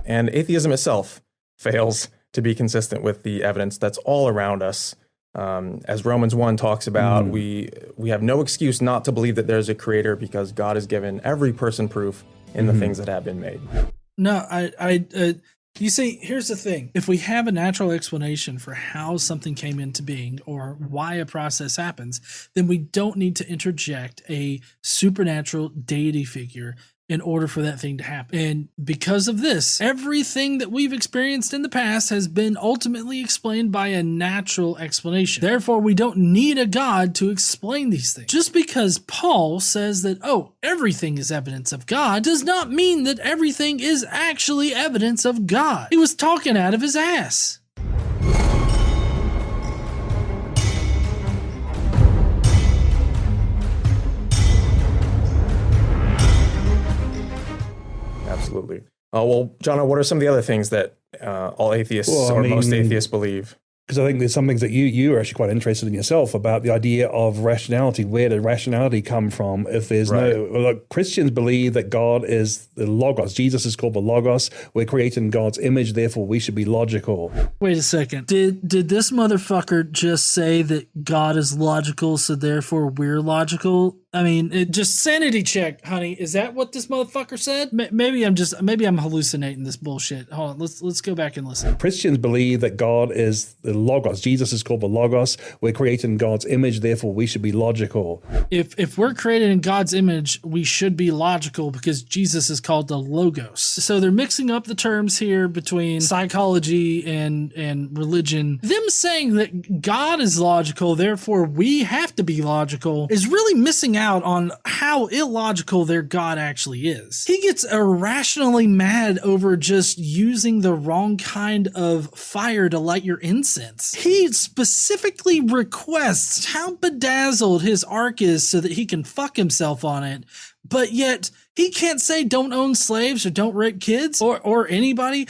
And atheism itself fails to be consistent with the evidence that's all around us. As Romans 1 talks about, we have no excuse not to believe that there's a creator because God has given every person proof in the things that have been made. No, you see, here's the thing. If we have a natural explanation for how something came into being or why a process happens, then we don't need to interject a supernatural deity figure in order for that thing to happen. And because of this, everything that we've experienced in the past has been ultimately explained by a natural explanation. Therefore, we don't need a God to explain these things. Just because Paul says that, oh, everything is evidence of God, does not mean that everything is actually evidence of God. He was talking out of his ass. Absolutely. Well, John, what are some of the other things that all atheists most atheists believe? Because I think there's some things that you are actually quite interested in yourself about the idea of rationality. Where did rationality come from? If there's Christians believe that God is the Logos. Jesus is called the Logos. We're created in God's image, therefore we should be logical. Wait a second. Did this motherfucker just say that God is logical, so therefore we're logical? I mean, it just sanity check, honey. Is that what this motherfucker said? Maybe I'm hallucinating this bullshit. Hold on, let's go back and listen. Christians believe that God is the Logos. Jesus is called the Logos. We're created in God's image, therefore we should be logical. If we're created in God's image, we should be logical because Jesus is called the Logos. So they're mixing up the terms here between psychology and religion. Them saying that God is logical, therefore we have to be logical, is really missing out on how illogical their God actually is. He gets irrationally mad over just using the wrong kind of fire to light your incense. He specifically requests how bedazzled his ark is so that he can fuck himself on it, but yet he can't say don't own slaves or don't rape kids or anybody.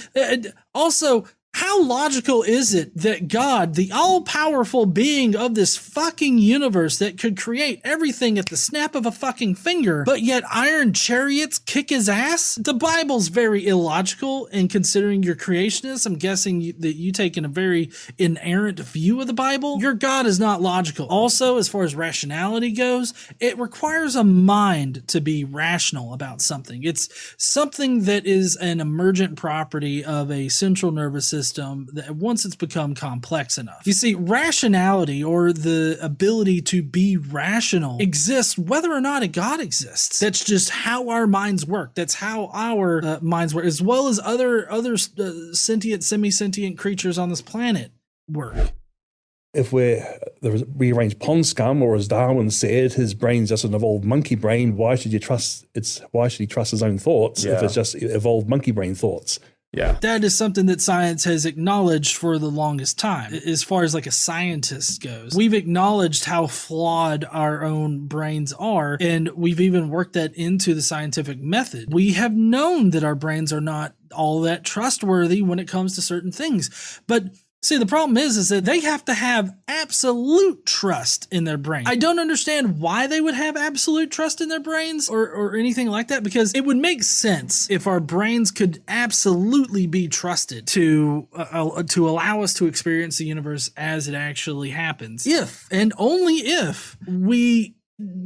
Also, how logical is it that God, the all-powerful being of this fucking universe that could create everything at the snap of a fucking finger, but yet iron chariots kick his ass? The Bible's very illogical, and considering you're creationist, I'm guessing that you take in a very inerrant view of the Bible. Your God is not logical. Also, as far as rationality goes, it requires a mind to be rational about something. It's something that is an emergent property of a central nervous system that once it's become complex enough. You see, rationality, or the ability to be rational, exists whether or not a God exists. That's just how our minds work. That's how our minds work, as well as other sentient, semi-sentient creatures on this planet work. If we're the rearranged pond scum, or as Darwin said, his brain's just an evolved monkey brain, why should he trust his own thoughts if it's just evolved monkey brain thoughts? Yeah. That is something that science has acknowledged for the longest time. As far as like a scientist goes, we've acknowledged how flawed our own brains are, and we've even worked that into the scientific method. We have known that our brains are not all that trustworthy when it comes to certain things. But see, the problem is that they have to have absolute trust in their brain. I don't understand why they would have absolute trust in their brains or anything like that, because it would make sense if our brains could absolutely be trusted to allow us to experience the universe as it actually happens. If, and only if, we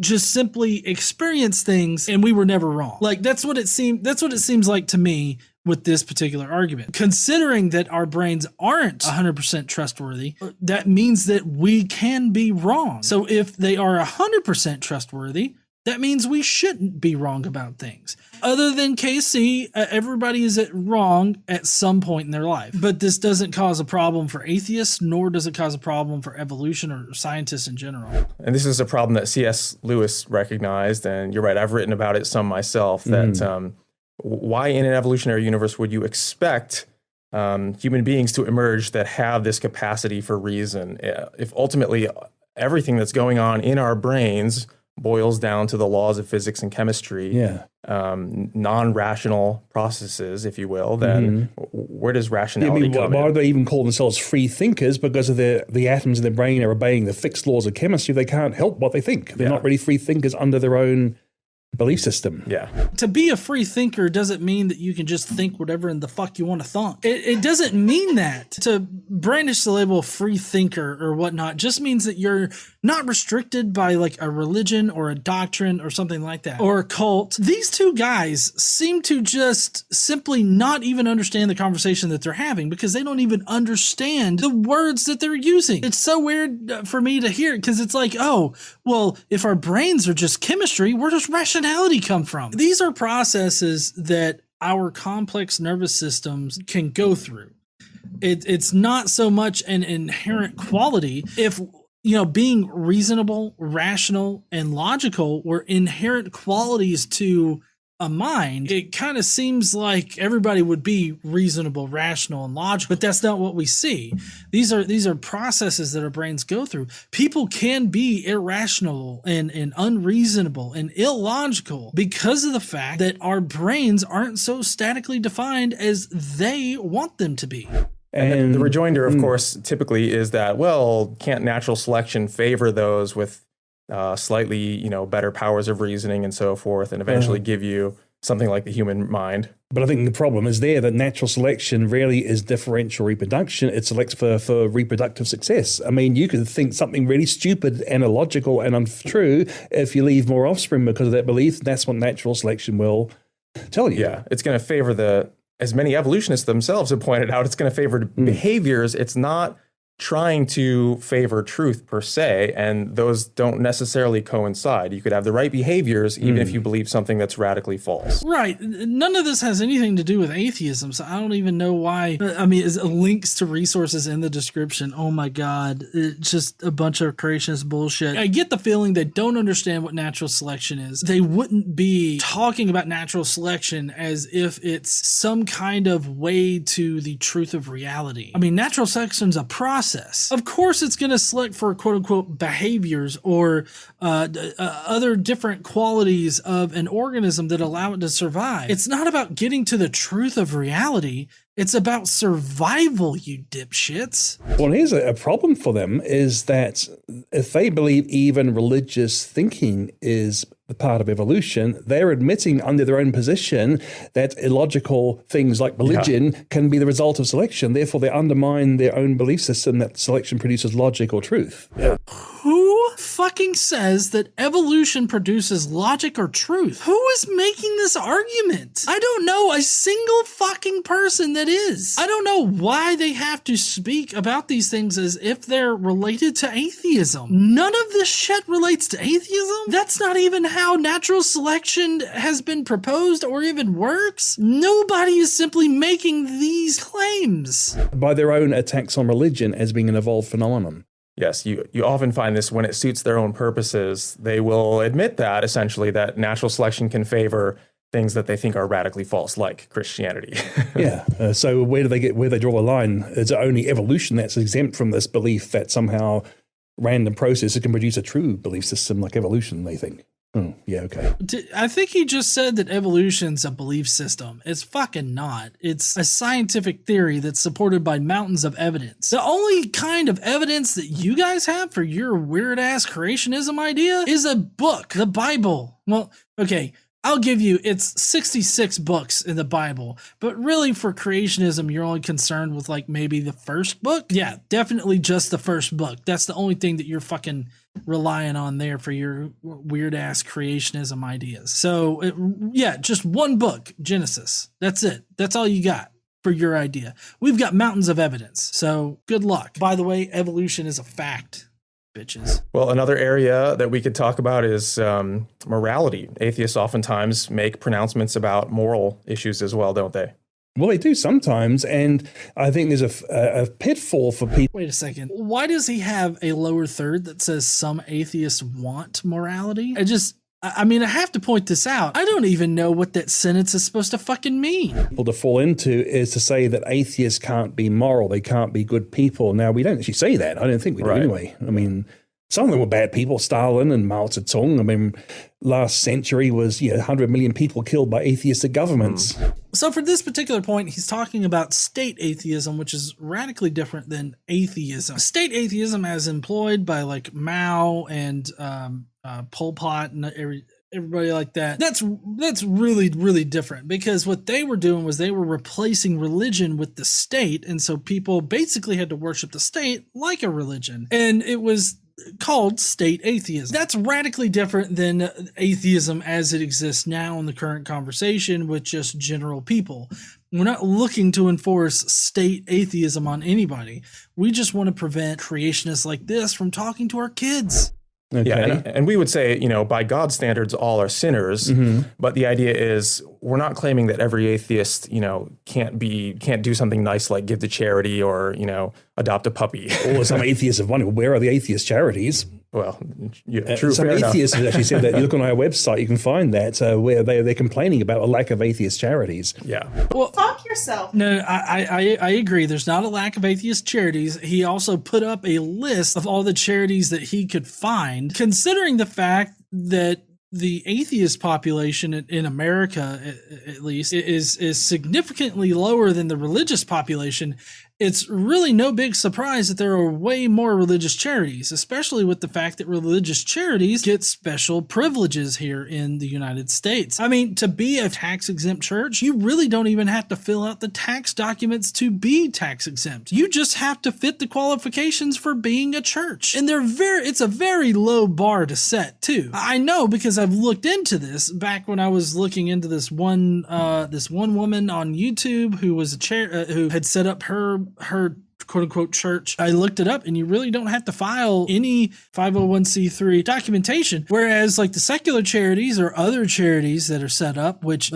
just simply experience things and we were never wrong. Like that's what it seems like to me with this particular argument. Considering that our brains aren't 100% trustworthy, that means that we can be wrong. So if they are 100% trustworthy, that means we shouldn't be wrong about things. Other than KC, everybody is wrong at some point in their life. But this doesn't cause a problem for atheists, nor does it cause a problem for evolution or scientists in general. And this is a problem that C.S. Lewis recognized, and you're right, I've written about it some myself, that why in an evolutionary universe would you expect human beings to emerge that have this capacity for reason if ultimately everything that's going on in our brains boils down to the laws of physics and chemistry, non-rational processes, if you will, then where does rationality come in? Why do they even call themselves free thinkers? Because of the atoms in their brain are obeying the fixed laws of chemistry. They can't help what they think. They're not really free thinkers under their own belief system. Yeah. To be a free thinker doesn't mean that you can just think whatever in the fuck you want to think. It doesn't mean that. To brandish the label of free thinker or whatnot just means that you're not restricted by like a religion or a doctrine or something like that, or a cult. These two guys seem to just simply not even understand the conversation that they're having because they don't even understand the words that they're using. It's so weird for me to hear because it's like, oh, well, if our brains are just chemistry, where does rationality come from? These are processes that our complex nervous systems can go through. It's not so much an inherent quality. If being reasonable, rational, and logical were inherent qualities to a mind, it kind of seems like everybody would be reasonable, rational, and logical, but that's not what we see. These are processes that our brains go through. People can be irrational and unreasonable and illogical because of the fact that our brains aren't so statically defined as they want them to be. And the rejoinder, of course, typically is that, well, can't natural selection favor those with slightly, better powers of reasoning and so forth, and eventually give you something like the human mind? But I think the problem is there that natural selection really is differential reproduction. It selects for reproductive success. I mean, you could think something really stupid and illogical and untrue if you leave more offspring because of that belief. That's what natural selection will tell you. Yeah, it's going to favor as many evolutionists themselves have pointed out, it's going to favor behaviors. It's not trying to favor truth per se, and those don't necessarily coincide. You could have the right behaviors even if you believe something that's radically false. Right. None of this has anything to do with atheism, so I don't even know why. I mean, it's links to resources in the description. Oh my God. It's just a bunch of creationist bullshit. I get the feeling they don't understand what natural selection is. They wouldn't be talking about natural selection as if it's some kind of way to the truth of reality. I mean, natural selection's a process. Of course, it's going to select for quote unquote behaviors or other different qualities of an organism that allow it to survive. It's not about getting to the truth of reality. It's about survival, you dipshits. Well, here's a problem for them is that if they believe even religious thinking is the part of evolution, they're admitting under their own position that illogical things like religion can be the result of selection. Therefore, they undermine their own belief system that selection produces logic or truth. Yeah. Who fucking says that evolution produces logic or truth? Who is making this argument? I don't know a single fucking person that is. I don't know why they have to speak about these things as if they're related to atheism. None of this shit relates to atheism. That's not even how natural selection has been proposed or even works. Nobody is simply making these claims. By their own attacks on religion as being an evolved phenomenon. Yes, you often find this when it suits their own purposes. They will admit that, essentially, that natural selection can favor things that they think are radically false, like Christianity. So where they draw the line? Is it only evolution that's exempt from this belief that somehow random processes can produce a true belief system like evolution, they think? Oh, yeah, okay. I think he just said that evolution's a belief system. It's fucking not. It's a scientific theory that's supported by mountains of evidence. The only kind of evidence that you guys have for your weird-ass creationism idea is a book, the Bible. Well, okay, I'll give you, it's 66 books in the Bible, but really for creationism, you're only concerned with like maybe the first book. Yeah, definitely just the first book. That's the only thing that you're fucking relying on there for your weird ass creationism ideas. So just one book, Genesis. That's it. That's all you got for your idea. We've got mountains of evidence. So good luck. By the way, evolution is a fact. Bitches. Well, another area that we could talk about is morality. Atheists oftentimes make pronouncements about moral issues as well, don't they? Well, they do sometimes, and I think there's a pitfall for people. Wait a second. Why does he have a lower third that says some atheists want morality? I mean, I have to point this out. I don't even know what that sentence is supposed to fucking mean. People to fall into is to say that atheists can't be moral. They can't be good people. Now, we don't actually say that. I don't think we do anyway. I mean, some of them were bad people, Stalin and Mao Zedong. I mean, last century was 100 million people killed by atheistic governments. So for this particular point, he's talking about state atheism, which is radically different than atheism. State atheism as employed by like Mao and Pol Pot and everybody like that. That's really, really different, because what they were doing was they were replacing religion with the state. And so people basically had to worship the state like a religion. And it was called state atheism. That's radically different than atheism as it exists now in the current conversation with just general people. We're not looking to enforce state atheism on anybody. We just want to prevent creationists like this from talking to our kids. Okay. Yeah, and we would say, by God's standards, all are sinners. But the idea is we're not claiming that every atheist, can't do something nice like give to charity or, adopt a puppy. Or some atheists have wondered, where are the atheist charities? Well, true. Some atheists have actually said that. You look on our website, you can find that where they're complaining about a lack of atheist charities. Yeah. Well, talk yourself. No, I agree. There's not a lack of atheist charities. He also put up a list of all the charities that he could find, considering the fact that the atheist population in America, at least, is significantly lower than the religious population. It's really no big surprise that there are way more religious charities, especially with the fact that religious charities get special privileges here in the United States. I mean, to be a tax-exempt church, you really don't even have to fill out the tax documents to be tax-exempt. You just have to fit the qualifications for being a church. And it's a very low bar to set, too. I know, because I've looked into this back when I was looking into this one woman on YouTube who was who had set up her quote unquote church. I looked it up, and you really don't have to file any 501c3 documentation. Whereas like the secular charities or other charities that are set up, which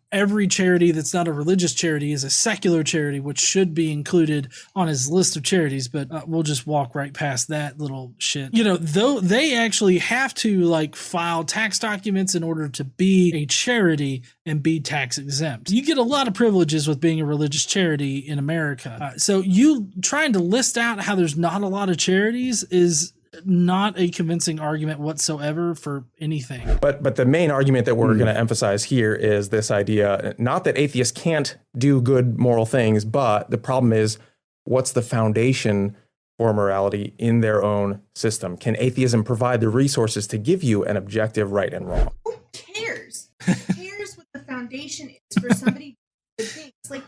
every charity that's not a religious charity is a secular charity, which should be included on his list of charities. But we'll just walk right past that little shit. Though they actually have to file tax documents in order to be a charity and be tax exempt. You get a lot of privileges with being a religious charity in America. So you trying to list out how there's not a lot of charities is not a convincing argument whatsoever for anything. But the main argument that we're going to emphasize here is this idea, not that atheists can't do good moral things, but the problem is, what's the foundation for morality in their own system? Can atheism provide the resources to give you an objective right and wrong? Who cares? Who cares what the foundation is for somebody to do things? What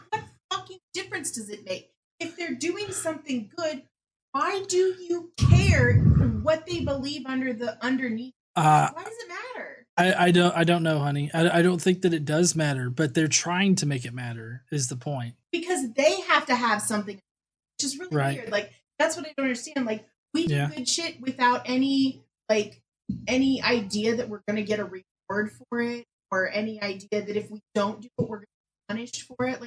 fucking difference does it make? If they're doing something good, why do you care what they believe underneath? Why does it matter? I don't know, honey. I don't think that it does matter, but they're trying to make it matter is the point. Because they have to have something, which is really weird. That's what I don't understand. We do good shit without any idea that we're going to get a reward for it, or any idea that if we don't do it, we're going to be punished for it.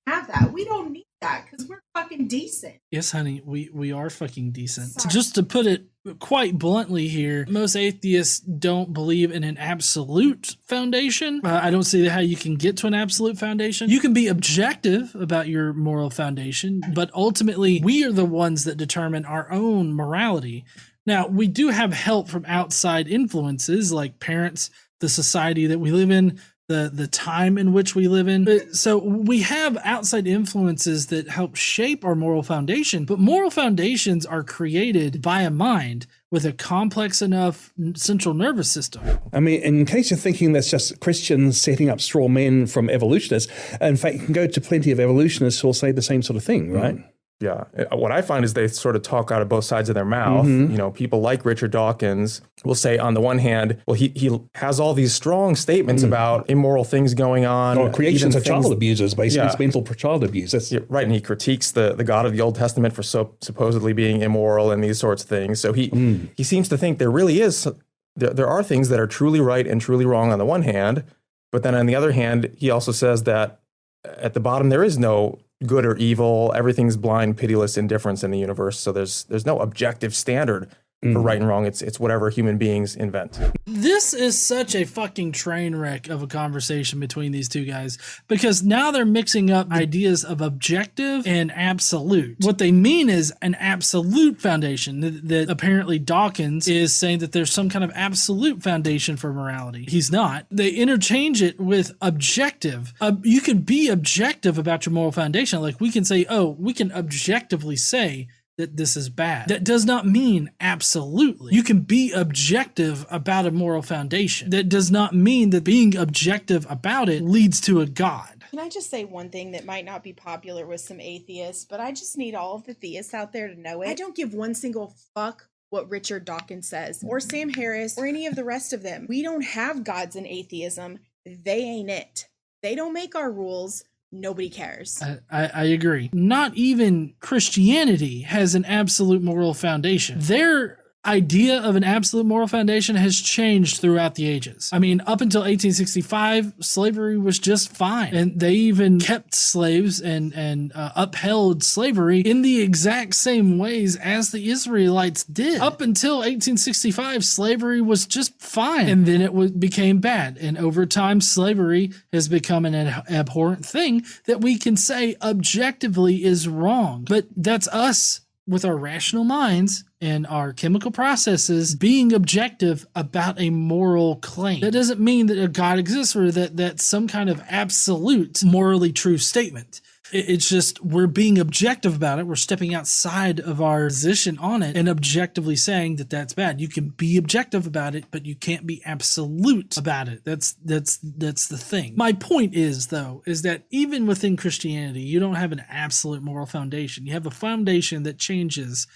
Have that. We don't need that because we're fucking decent. Yes, honey, we are fucking decent. Sorry. Just to put it quite bluntly here, most atheists don't believe in an absolute foundation. I don't see how you can get to an absolute foundation. You can be objective about your moral foundation, but ultimately we are the ones that determine our own morality. Now, we do have help from outside influences like parents, the society that we live in, the time in which we live in. So we have outside influences that help shape our moral foundation, but moral foundations are created by a mind with a complex enough central nervous system. I mean, in case you're thinking that's just Christians setting up straw men from evolutionists, in fact, you can go to plenty of evolutionists who will say the same sort of thing, right? Yeah. What I find is they sort of talk out of both sides of their mouth. People like Richard Dawkins will say, on the one hand, well, he has all these strong statements about immoral things going on. Or creations of child abusers, basically. It's mental child abuse. That's right. And he critiques the God of the Old Testament for supposedly being immoral and these sorts of things. So he seems to think there really is, there are things that are truly right and truly wrong on the one hand. But then on the other hand, he also says that at the bottom, there is no good or evil. Everything's blind, pitiless indifference in the universe. So there's no objective standard for right and wrong. It's whatever human beings invent. This is such a fucking train wreck of a conversation between these two guys, because now they're mixing up ideas of objective and absolute. What they mean is an absolute foundation that apparently Dawkins is saying that there's some kind of absolute foundation for morality. He's not. They interchange it with objective. You can be objective about your moral foundation. Like we can say, we can objectively say that this is bad. That does not mean absolutely. You can be objective about a moral foundation. That does not mean that being objective about it leads to a God. Can I just say one thing that might not be popular with some atheists, but I just need all of the theists out there to know it. I don't give one single fuck what Richard Dawkins says, or Sam Harris, or any of the rest of them. We don't have gods in atheism. They ain't it. They don't make our rules. Nobody cares. I agree. Not even Christianity has an absolute moral foundation. Their idea of an absolute moral foundation has changed throughout the ages. I mean, up until 1865, slavery was just fine. And they even kept slaves and upheld slavery in the exact same ways as the Israelites did. Up until 1865, slavery was just fine. And then it became bad. And over time, slavery has become an abhorrent thing that we can say objectively is wrong. But that's us with our rational minds and our chemical processes being objective about a moral claim. That doesn't mean that a God exists or that that's some kind of absolute morally true statement. It's just we're being objective about it. We're stepping outside of our position on it and objectively saying that that's bad. You can be objective about it, but you can't be absolute about it. That's the thing. My point is, though, is that even within Christianity, you don't have an absolute moral foundation. You have a foundation that changes,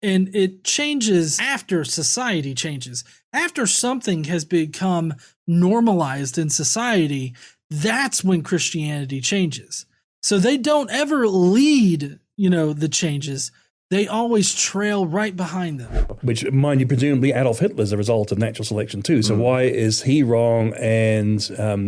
and it changes after society changes. After something has become normalized in society, that's when Christianity changes. So they don't ever lead, the changes. They always trail right behind them. Which, mind you, presumably Adolf Hitler's a result of natural selection too. So why is he wrong and,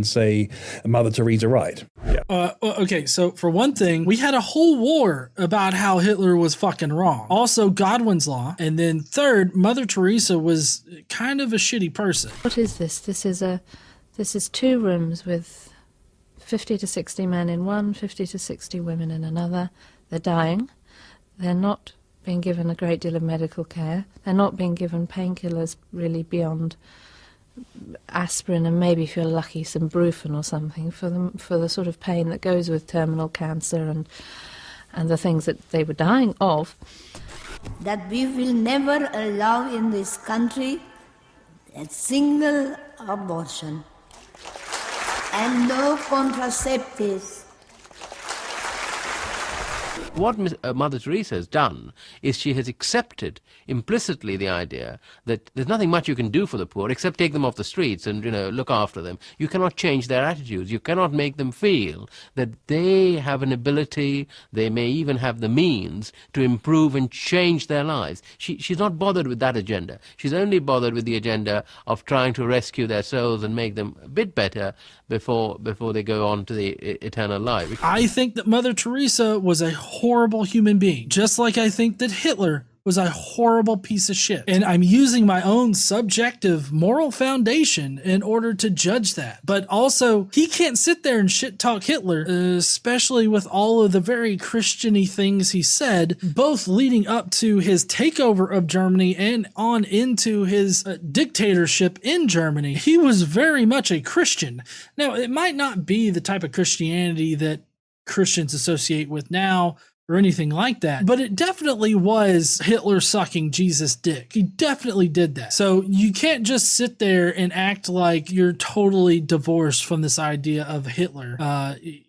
say, Mother Teresa right? Yeah. Okay, so for one thing, we had a whole war about how Hitler was fucking wrong. Also, Godwin's Law. And then third, Mother Teresa was kind of a shitty person. What is this? This is 2 rooms with 50 to 60 men in one, 50 to 60 women in another. They're dying. They're not being given a great deal of medical care. They're not being given painkillers really beyond aspirin and maybe, if you're lucky, some Brufen or something for the sort of pain that goes with terminal cancer and the things that they were dying of. That we will never allow in this country a single abortion. And no contraceptives. What Mother Teresa has done is she has accepted implicitly the idea that there's nothing much you can do for the poor except take them off the streets and, look after them. You cannot change their attitudes. You cannot make them feel that they have an ability, they may even have the means to improve and change their lives. She's not bothered with that agenda. She's only bothered with the agenda of trying to rescue their souls and make them a bit better before they go on to the eternal life. I think that Mother Teresa was a horrible human being, just like I think that Hitler was a horrible piece of shit. And I'm using my own subjective moral foundation in order to judge that. But also, he can't sit there and shit talk Hitler, especially with all of the very Christian-y things he said, both leading up to his takeover of Germany and on into his dictatorship in Germany. He was very much a Christian. Now, it might not be the type of Christianity that Christians associate with now, or anything like that, but it definitely was Hitler sucking Jesus' dick. He definitely did that. So you can't just sit there and act like you're totally divorced from this idea of Hitler.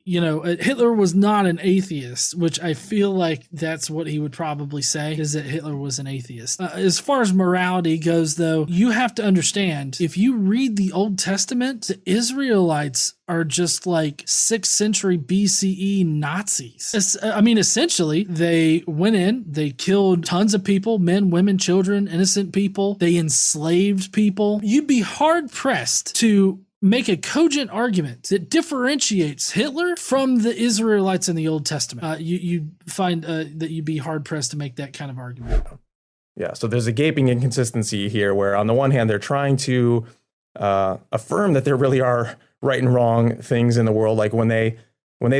Hitler was not an atheist, which I feel like that's what he would probably say, is that Hitler was an atheist. As far as morality goes, though, you have to understand, if you read the Old Testament, the Israelites are just like 6th century BCE Nazis. Essentially, they went in, they killed tons of people, men, women, children, innocent people. They enslaved people. You'd be hard-pressed to make a cogent argument that differentiates Hitler from the Israelites in the Old Testament. You find that you'd be hard-pressed to make that kind of argument. Yeah, so there's a gaping inconsistency here where on the one hand, they're trying to affirm that there really are right and wrong things in the world, like when they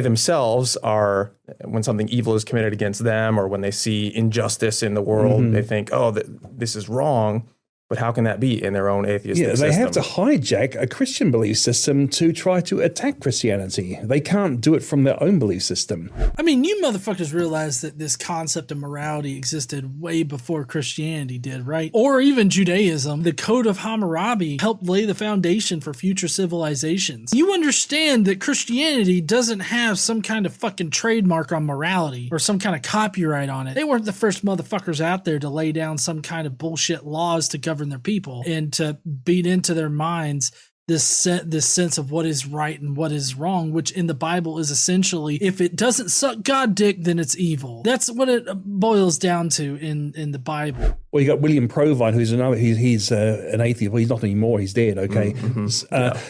themselves are, when something evil is committed against them, or when they see injustice in the world, they think, oh, this is wrong. But how can that be in their own atheistic system? They have to hijack a Christian belief system to try to attack Christianity. They can't do it from their own belief system. I mean, you motherfuckers realize that this concept of morality existed way before Christianity did, right? Or even Judaism. The Code of Hammurabi helped lay the foundation for future civilizations. You understand that Christianity doesn't have some kind of fucking trademark on morality or some kind of copyright on it. They weren't the first motherfuckers out there to lay down some kind of bullshit laws to govern their people and to beat into their minds this sense of what is right and what is wrong, which in the Bible is essentially, if it doesn't suck God dick, then it's evil. That's what it boils down to in the Bible. Well, you got William Provine, who's another. He's an atheist. Well, he's not anymore. He's dead. Okay.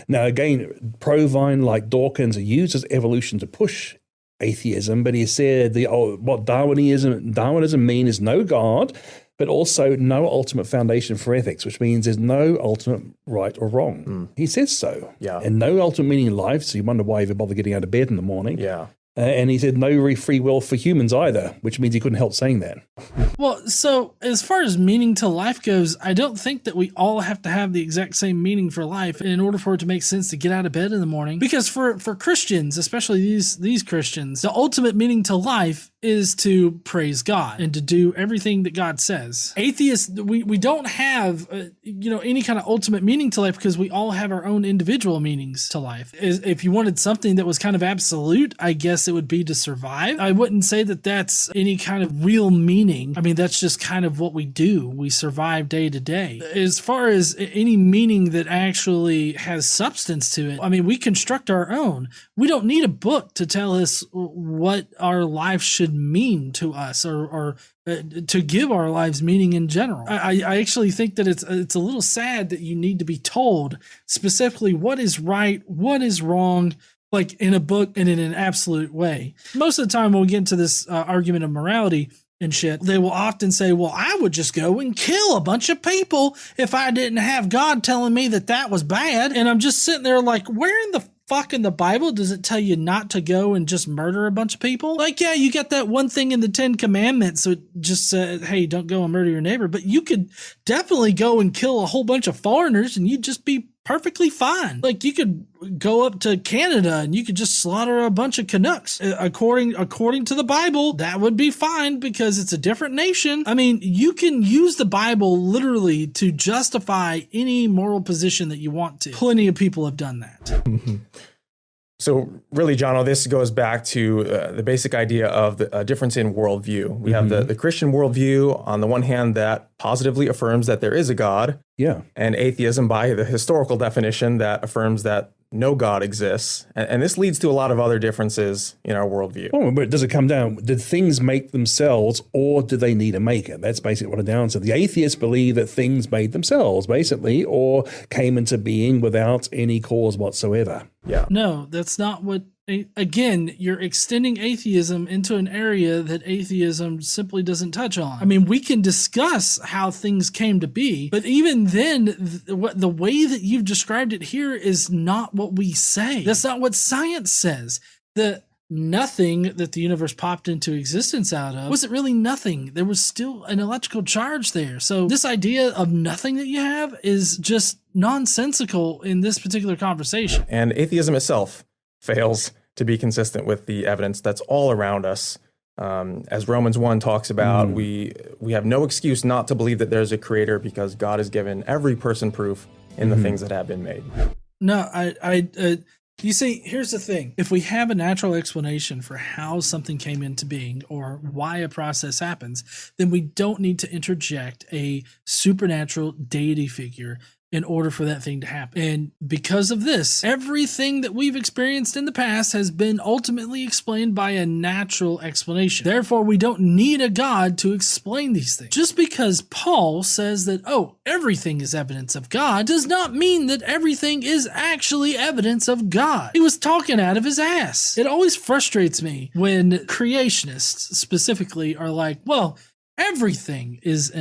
Now again, Provine, like Dawkins, uses evolution to push atheism, but he said what Darwinism mean is no God, but also no ultimate foundation for ethics, which means there's no ultimate right or wrong. He says so. Yeah. And no ultimate meaning in life, so you wonder why he bother getting out of bed in the morning. Yeah. And he said no free will for humans either, which means he couldn't help saying that. Well, so as far as meaning to life goes, I don't think that we all have to have the exact same meaning for life in order for it to make sense to get out of bed in the morning. Because for Christians, especially these Christians, the ultimate meaning to life is to praise God and to do everything that God says. Atheists, we don't have any kind of ultimate meaning to life because we all have our own individual meanings to life. If you wanted something that was kind of absolute, I guess it would be to survive. I wouldn't say that that's any kind of real meaning. I mean, that's just kind of what we do. We survive day to day. As far as any meaning that actually has substance to it, I mean, we construct our own. We don't need a book to tell us what our life should mean to us or to give our lives meaning in general. I actually think that it's a little sad that you need to be told specifically what is right, what is wrong, like in a book and in an absolute way. Most of the time when we get into this argument of morality and shit, they will often say, well, I would just go and kill a bunch of people if I didn't have God telling me that was bad. And I'm just sitting there like, where in the fuck in the Bible does it tell you not to go and just murder a bunch of people? Like, yeah, you got that one thing in the 10 Commandments that just said, hey, don't go and murder your neighbor. But you could definitely go and kill a whole bunch of foreigners and you'd just be perfectly fine. Like, you could go up to Canada and you could just slaughter a bunch of Canucks. According to the Bible, that would be fine because it's a different nation. I mean, you can use the Bible literally to justify any moral position that you want to. Plenty of people have done that. So really, Jono, this goes back to the basic idea of the difference in worldview. We have the Christian worldview on the one hand that positively affirms that there is a God. Yeah. And atheism by the historical definition that affirms that no God exists. And this leads to a lot of other differences in our worldview. Oh, but does it come down, did things make themselves or do they need a maker? That's basically what it down to. The atheists believe that things made themselves, basically, or came into being without any cause whatsoever. Yeah. No, that's not what, again, you're extending atheism into an area that atheism simply doesn't touch on. I mean, we can discuss how things came to be, but even then, the way that you've described it here is not what we say. That's not what science says. The nothing that the universe popped into existence out of wasn't really nothing. There was still an electrical charge there. So this idea of nothing that you have is just nonsensical in this particular conversation. And atheism itself fails to be consistent with the evidence that's all around us. As Romans 1 talks about, we have no excuse not to believe that there's a creator because God has given every person proof in the things that have been made. No, you see, here's the thing. If we have a natural explanation for how something came into being or why a process happens, then we don't need to interject a supernatural deity figure in order for that thing to happen. And because of this, everything that we've experienced in the past has been ultimately explained by a natural explanation. Therefore, we don't need a God to explain these things. Just because Paul says that, everything is evidence of God, does not mean that everything is actually evidence of God. He was talking out of his ass. It always frustrates me when creationists specifically are like, well, everything is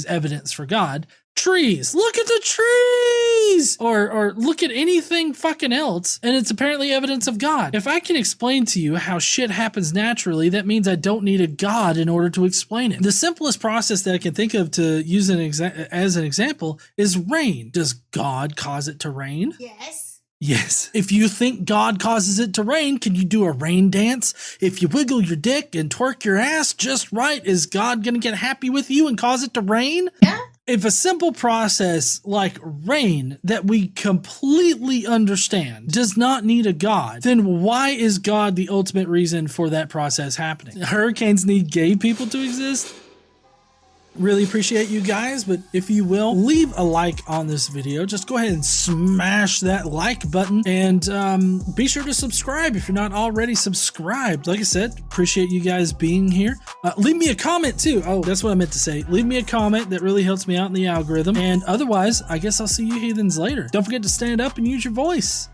evidence for God. trees. Look at the trees. Or look at anything fucking else, and it's apparently evidence of God. If I can explain to you how shit happens naturally, that means I don't need a God in order to explain it. The simplest process that I can think of to use as an example is rain. Does God cause it to rain? Yes. Yes. If you think God causes it to rain, can you do a rain dance? If you wiggle your dick and twerk your ass just right, is God going to get happy with you and cause it to rain? Yeah. If a simple process like rain that we completely understand does not need a God, then why is God the ultimate reason for that process happening? Hurricanes need gay people to exist? Really appreciate you guys, but if you will, leave a like on this video. Just go ahead and smash that like button, and be sure to subscribe if you're not already subscribed. Like I said, appreciate you guys being here. Leave me a comment too. Oh, that's what I meant to say. Leave me a comment. That really helps me out in the algorithm. And otherwise, I guess I'll see you heathens later. Don't forget to stand up and use your voice.